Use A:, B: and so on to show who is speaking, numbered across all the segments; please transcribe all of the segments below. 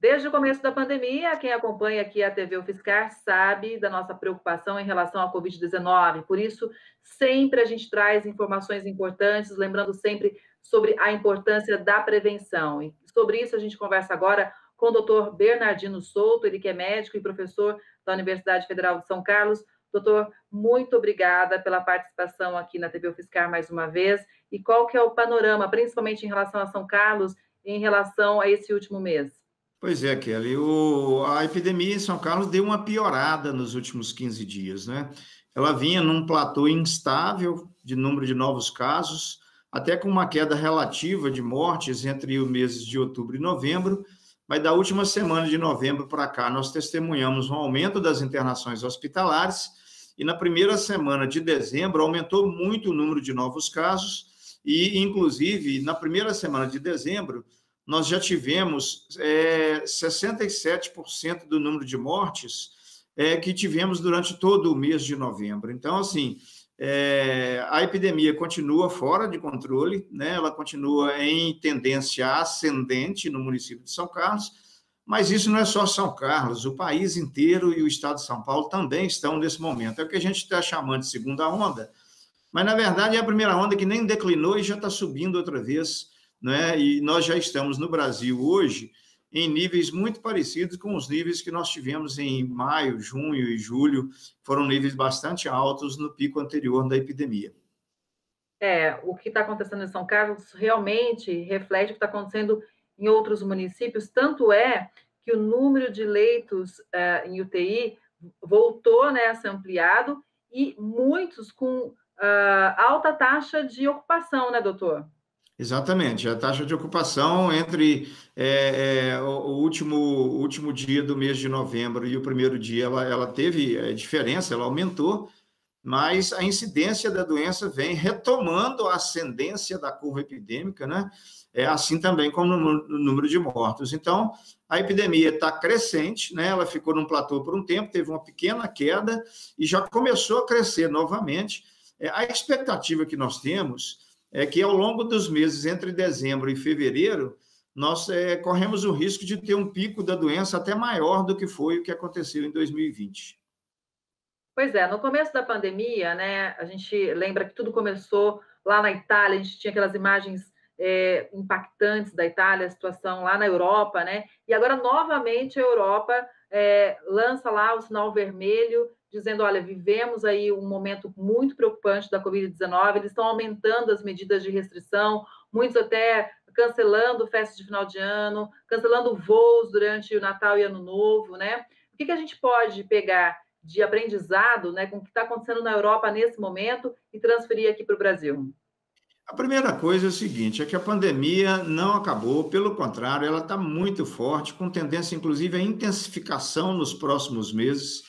A: Desde o começo da pandemia, quem acompanha aqui a TV UFSCar sabe da nossa preocupação em relação à Covid-19. Por isso, sempre a gente traz informações importantes, lembrando sempre sobre a importância da prevenção. E sobre isso a gente conversa agora com o doutor Bernardino Souto, ele que é médico e professor da Universidade Federal de São Carlos. Doutor, muito obrigada pela participação aqui na TV UFSCar mais uma vez. E qual que é o panorama, principalmente em relação a São Carlos, em relação a esse último mês?
B: Pois é, Kelly, a epidemia em São Carlos deu uma piorada nos últimos 15 dias, né? Ela vinha num platô instável de número de novos casos, até com uma queda relativa de mortes entre os meses de outubro e novembro, mas da última semana de novembro para cá, nós testemunhamos um aumento das internações hospitalares, e na primeira semana de dezembro aumentou muito o número de novos casos, e, inclusive, na primeira semana de dezembro, nós já tivemos 67% do número de mortes que tivemos durante todo o mês de novembro. Então, assim, a epidemia continua fora de controle, né? Ela continua em tendência ascendente no município de São Carlos, mas isso não é só São Carlos, o país inteiro e o estado de São Paulo também estão nesse momento. É o que a gente está chamando de segunda onda, mas, na verdade, é a primeira onda que nem declinou e já está subindo outra vez, né? E nós já estamos no Brasil hoje em níveis muito parecidos com os níveis que nós tivemos em maio, junho e julho, foram níveis bastante altos no pico anterior da epidemia.
A: O que está acontecendo em São Carlos realmente reflete o que está acontecendo em outros municípios, tanto é que o número de leitos em UTI voltou, né, a ser ampliado, e muitos com alta taxa de ocupação, né, doutor?
B: Exatamente, a taxa de ocupação entre o último dia do mês de novembro e o primeiro dia, ela teve diferença, ela aumentou, mas a incidência da doença vem retomando a ascendência da curva epidêmica, né? Assim também como no número de mortos. Então, a epidemia está crescente, né? Ela ficou num platô por um tempo, teve uma pequena queda e já começou a crescer novamente. A expectativa que nós temos é que, ao longo dos meses entre dezembro e fevereiro, nós corremos o risco de ter um pico da doença até maior do que foi o que aconteceu em 2020.
A: Pois é, no começo da pandemia, né, a gente lembra que tudo começou lá na Itália, a gente tinha aquelas imagens impactantes da Itália, a situação lá na Europa, né? E agora, novamente, a Europa lança lá o sinal vermelho, dizendo, olha, vivemos aí um momento muito preocupante da Covid-19, eles estão aumentando as medidas de restrição, muitos até cancelando festas de final de ano, cancelando voos durante o Natal e Ano Novo, né? O que a gente pode pegar de aprendizado, né, com o que está acontecendo na Europa nesse momento e transferir aqui para o Brasil?
B: A primeira coisa é o seguinte, é que a pandemia não acabou, pelo contrário, ela está muito forte, com tendência, inclusive, à intensificação nos próximos meses.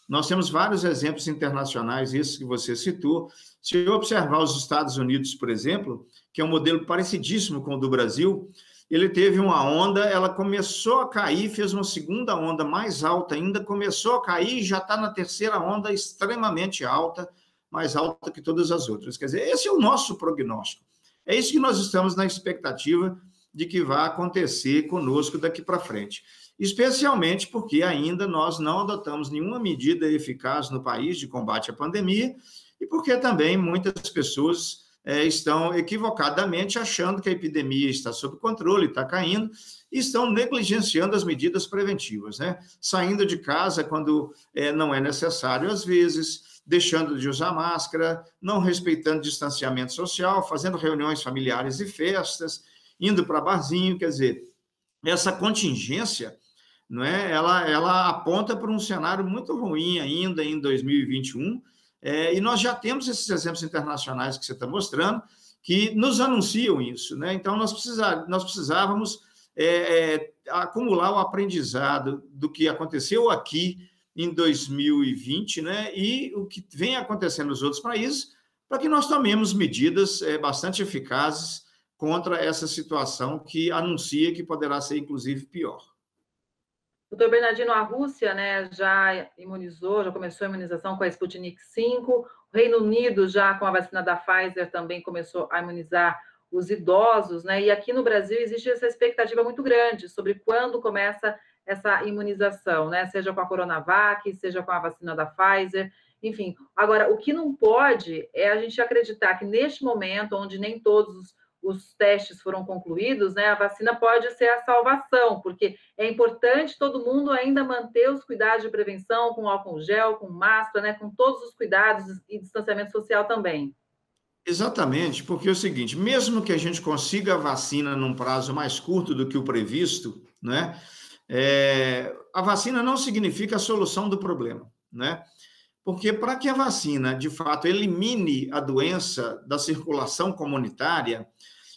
B: Nós temos vários exemplos internacionais, esses que você citou. Se eu observar os Estados Unidos, por exemplo, que é um modelo parecidíssimo com o do Brasil, ele teve uma onda, ela começou a cair, fez uma segunda onda mais alta ainda, começou a cair e já está na terceira onda extremamente alta, mais alta que todas as outras. Quer dizer, esse é o nosso prognóstico. É isso que nós estamos na expectativa de que vai acontecer conosco daqui para frente. Especialmente porque ainda nós não adotamos nenhuma medida eficaz no país de combate à pandemia e porque também muitas pessoas estão equivocadamente achando que a epidemia está sob controle, está caindo, e estão negligenciando as medidas preventivas, né? Saindo de casa quando não é necessário, às vezes, deixando de usar máscara, não respeitando distanciamento social, fazendo reuniões familiares e festas, indo para barzinho, quer dizer, essa contingência, não é? Ela aponta para um cenário muito ruim ainda em 2021, e nós já temos esses exemplos internacionais que você está mostrando, que nos anunciam isso, né? Então, nós precisávamos acumular o aprendizado do que aconteceu aqui em 2020, né? E o que vem acontecendo nos outros países, para que nós tomemos medidas bastante eficazes contra essa situação que anuncia que poderá ser, inclusive, pior.
A: Doutor Bernardino, a Rússia, né, já imunizou, já começou a imunização com a Sputnik V, o Reino Unido já com a vacina da Pfizer também começou a imunizar os idosos, né? E aqui no Brasil existe essa expectativa muito grande sobre quando começa essa imunização, né? Seja com a Coronavac, seja com a vacina da Pfizer, enfim. Agora, o que não pode é a gente acreditar que neste momento, onde nem todos os testes foram concluídos, né, a vacina pode ser a salvação, porque é importante todo mundo ainda manter os cuidados de prevenção com álcool gel, com máscara, né, com todos os cuidados e distanciamento social também.
B: Exatamente, porque é o seguinte, mesmo que a gente consiga a vacina num prazo mais curto do que o previsto, né, a vacina não significa a solução do problema, né? Porque para que a vacina, de fato, elimine a doença da circulação comunitária,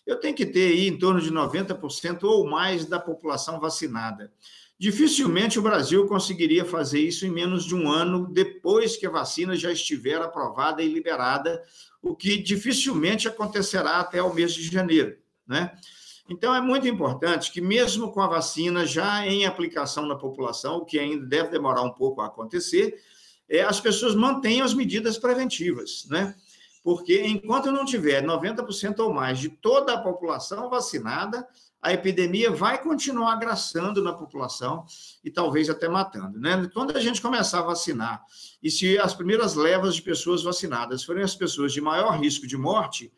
B: eu tenho que ter aí em torno de 90% ou mais da população vacinada. Dificilmente o Brasil conseguiria fazer isso em menos de um ano depois que a vacina já estiver aprovada e liberada, o que dificilmente acontecerá até o mês de janeiro, né? Então, é muito importante que, mesmo com a vacina já em aplicação na população, o que ainda deve demorar um pouco a acontecer, as pessoas mantenham as medidas preventivas, né? Porque enquanto não tiver 90% ou mais de toda a população vacinada, a epidemia vai continuar graçando na população e talvez até matando, né? Quando a gente começar a vacinar, e se as primeiras levas de pessoas vacinadas forem as pessoas de maior risco de morte,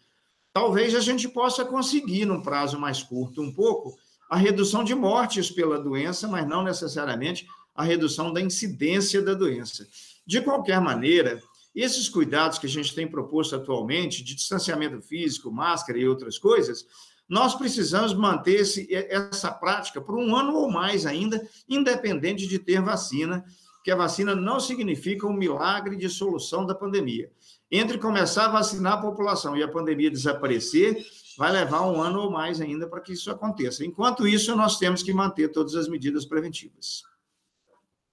B: talvez a gente possa conseguir, num prazo mais curto, um pouco, a redução de mortes pela doença, mas não necessariamente a redução da incidência da doença. De qualquer maneira, esses cuidados que a gente tem proposto atualmente, de distanciamento físico, máscara e outras coisas, nós precisamos manter essa prática por um ano ou mais ainda, independente de ter vacina, porque a vacina não significa um milagre de solução da pandemia. Entre começar a vacinar a população e a pandemia desaparecer, vai levar um ano ou mais ainda para que isso aconteça. Enquanto isso, nós temos que manter todas as medidas preventivas.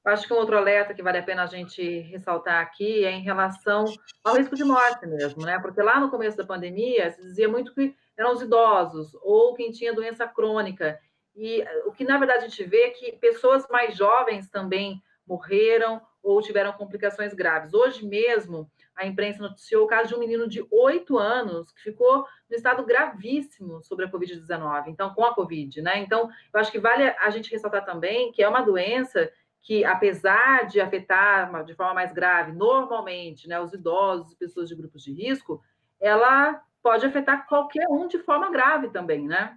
A: Acho que um outro alerta que vale a pena a gente ressaltar aqui é em relação ao risco de morte mesmo, né? Porque lá no começo da pandemia se dizia muito que eram os idosos ou quem tinha doença crônica. E o que na verdade a gente vê é que pessoas mais jovens também morreram ou tiveram complicações graves. Hoje mesmo, a imprensa noticiou o caso de um menino de 8 anos que ficou no estado gravíssimo sobre a Covid-19, então, com a Covid, né? Então, eu acho que vale a gente ressaltar também que é uma doença que, apesar de afetar de forma mais grave, normalmente, né, os idosos, pessoas de grupos de risco, ela pode afetar qualquer um de forma grave também, né?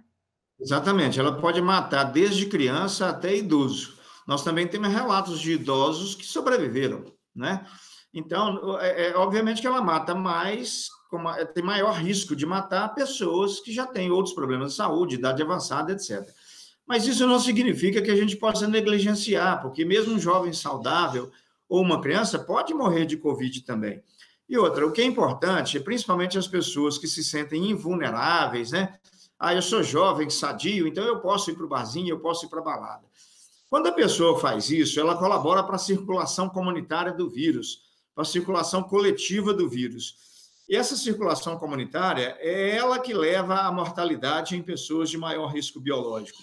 B: Exatamente, ela pode matar desde criança até idoso. Nós também temos relatos de idosos que sobreviveram, né? Então, obviamente que ela mata mais, tem maior risco de matar pessoas que já têm outros problemas de saúde, idade avançada, etc. Mas isso não significa que a gente possa negligenciar, porque mesmo um jovem saudável ou uma criança pode morrer de Covid também. E outra, o que é importante, principalmente as pessoas que se sentem invulneráveis, né? Ah, eu sou jovem, sadio, então eu posso ir para o barzinho, eu posso ir para a balada. Quando a pessoa faz isso, ela colabora para a circulação comunitária do vírus, para a circulação coletiva do vírus. E essa circulação comunitária é ela que leva à mortalidade em pessoas de maior risco biológico.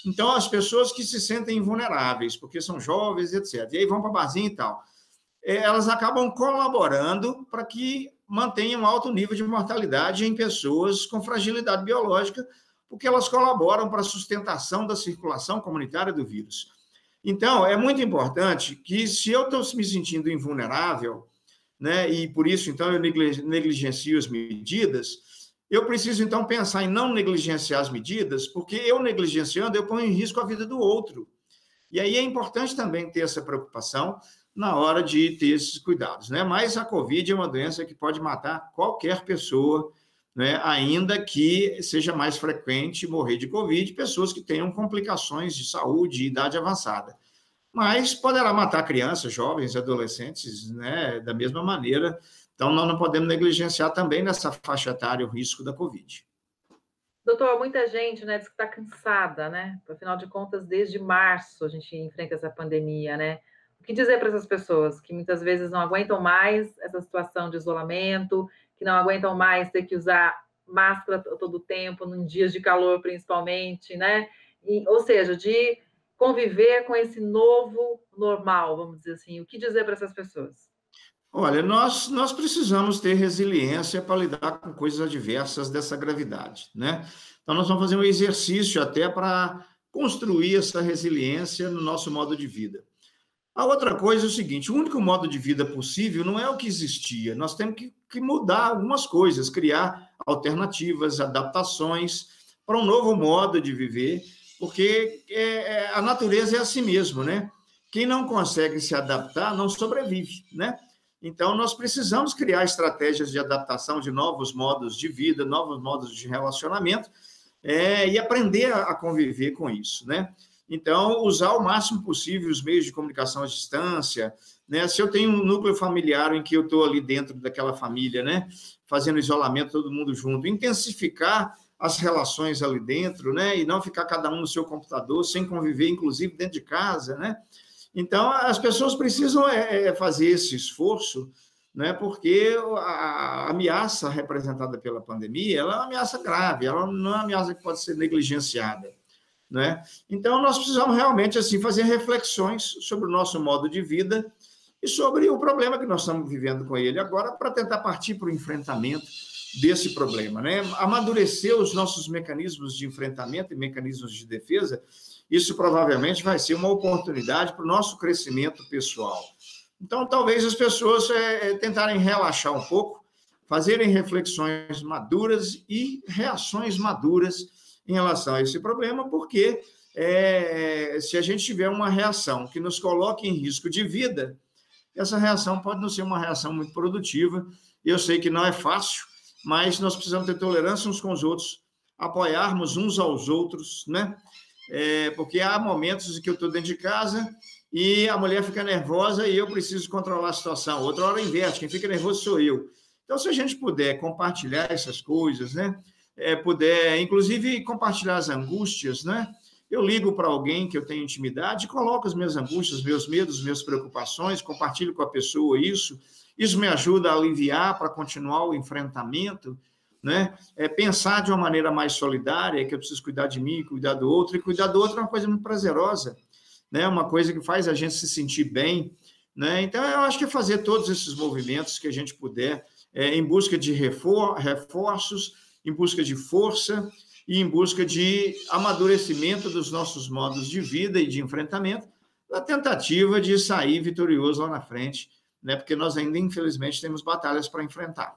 B: Então, as pessoas que se sentem vulneráveis, porque são jovens, etc., e aí vão para barzinho e tal, elas acabam colaborando para que mantenham alto nível de mortalidade em pessoas com fragilidade biológica, porque elas colaboram para a sustentação da circulação comunitária do vírus. Então, é muito importante que, se eu estou me sentindo invulnerável, né, e por isso, então, eu negligencio as medidas, eu preciso, então, pensar em não negligenciar as medidas, porque eu negligenciando, eu ponho em risco a vida do outro. E aí é importante também ter essa preocupação na hora de ter esses cuidados, né? Mas a Covid é uma doença que pode matar qualquer pessoa, né? Ainda que seja mais frequente morrer de Covid, pessoas que tenham complicações de saúde e idade avançada. Mas poderá matar crianças, jovens, adolescentes, né? Da mesma maneira. Então, nós não podemos negligenciar também nessa faixa etária o risco da Covid.
A: Doutor, muita gente, né, diz que está cansada, né? Afinal de contas, desde março a gente enfrenta essa pandemia, né? O que dizer para essas pessoas que muitas vezes não aguentam mais essa situação de isolamento, que não aguentam mais ter que usar máscara todo o tempo, em dias de calor principalmente, né? Ou seja, de conviver com esse novo normal, vamos dizer assim. O que dizer para essas pessoas?
B: Olha, nós precisamos ter resiliência para lidar com coisas adversas dessa gravidade, né? Então, nós vamos fazer um exercício até para construir essa resiliência no nosso modo de vida. A outra coisa é o seguinte: o único modo de vida possível não é o que existia, nós temos que mudar algumas coisas, criar alternativas, adaptações para um novo modo de viver, porque a natureza é assim mesmo, né? Quem não consegue se adaptar não sobrevive, né? Então, nós precisamos criar estratégias de adaptação de novos modos de vida, novos modos de relacionamento, e aprender a conviver com isso, né? Então, usar o máximo possível os meios de comunicação à distância, né? Se eu tenho um núcleo familiar em que eu estou ali dentro daquela família, né? Fazendo isolamento, todo mundo junto, intensificar as relações ali dentro, né? E não ficar cada um no seu computador, sem conviver, inclusive, dentro de casa, né? Então, as pessoas precisam fazer esse esforço, né? Porque a ameaça representada pela pandemia, ela é uma ameaça grave, ela não é uma ameaça que pode ser negligenciada, né? Então, nós precisamos realmente assim fazer reflexões sobre o nosso modo de vida e sobre o problema que nós estamos vivendo com ele agora, para tentar partir para o enfrentamento desse problema, né? Amadurecer os nossos mecanismos de enfrentamento e mecanismos de defesa, isso provavelmente vai ser uma oportunidade para o nosso crescimento pessoal. Então, talvez as pessoas tentarem relaxar um pouco, fazerem reflexões maduras e reações maduras em relação a esse problema, porque se a gente tiver uma reação que nos coloque em risco de vida, essa reação pode não ser uma reação muito produtiva. Eu sei que não é fácil, mas nós precisamos ter tolerância uns com os outros, apoiarmos uns aos outros, né? Porque há momentos em que eu estou dentro de casa e a mulher fica nervosa e eu preciso controlar a situação. Outra hora inverte, quem fica nervoso sou eu. Então, se a gente puder compartilhar essas coisas, né? Puder, inclusive, compartilhar as angústias, né? Eu ligo para alguém que eu tenho intimidade, coloco as minhas angústias, meus medos, minhas preocupações, compartilho com a pessoa isso me ajuda a aliviar para continuar o enfrentamento, né? Pensar de uma maneira mais solidária, que eu preciso cuidar de mim, cuidar do outro, e cuidar do outro é uma coisa muito prazerosa, né? Uma coisa que faz a gente se sentir bem, né? Então, eu acho que é fazer todos esses movimentos que a gente puder, em busca de reforços, em busca de força e em busca de amadurecimento dos nossos modos de vida e de enfrentamento, na tentativa de sair vitorioso lá na frente, né? Porque nós ainda, infelizmente, temos batalhas para enfrentar.